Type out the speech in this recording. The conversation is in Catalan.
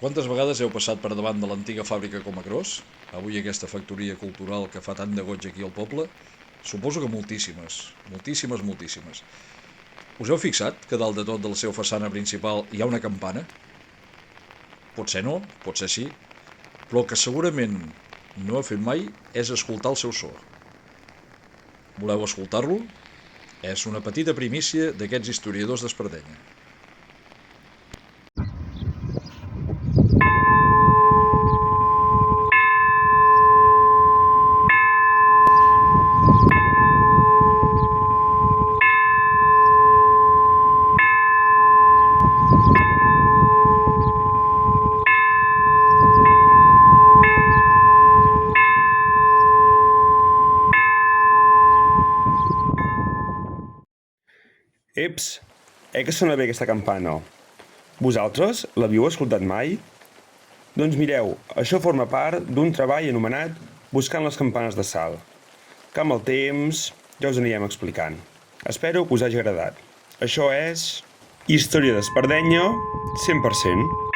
Quantes vegades heu passat per davant de l'antiga fàbrica Comacros? Avui aquesta factoria cultural que fa tant de goig aquí al poble? Suposo que moltíssimes, moltíssimes, moltíssimes. Us heu fixat que dalt de tot de la seva façana principal hi ha una campana? Potser no, potser sí, però el que segurament no heu fet mai és escoltar el seu so. Voleu escoltar-lo? És una petita primícia d'aquests historiadors d'Espardenya. Eps, que sona bé aquesta campana? Vosaltres l'havíeu escoltat mai? Doncs mireu, això forma part d'un treball anomenat Buscant les campanes de sal, que amb el temps ja us anirem explicant. Espero que us hagi agradat. Això és Història d'Espardenya 100%.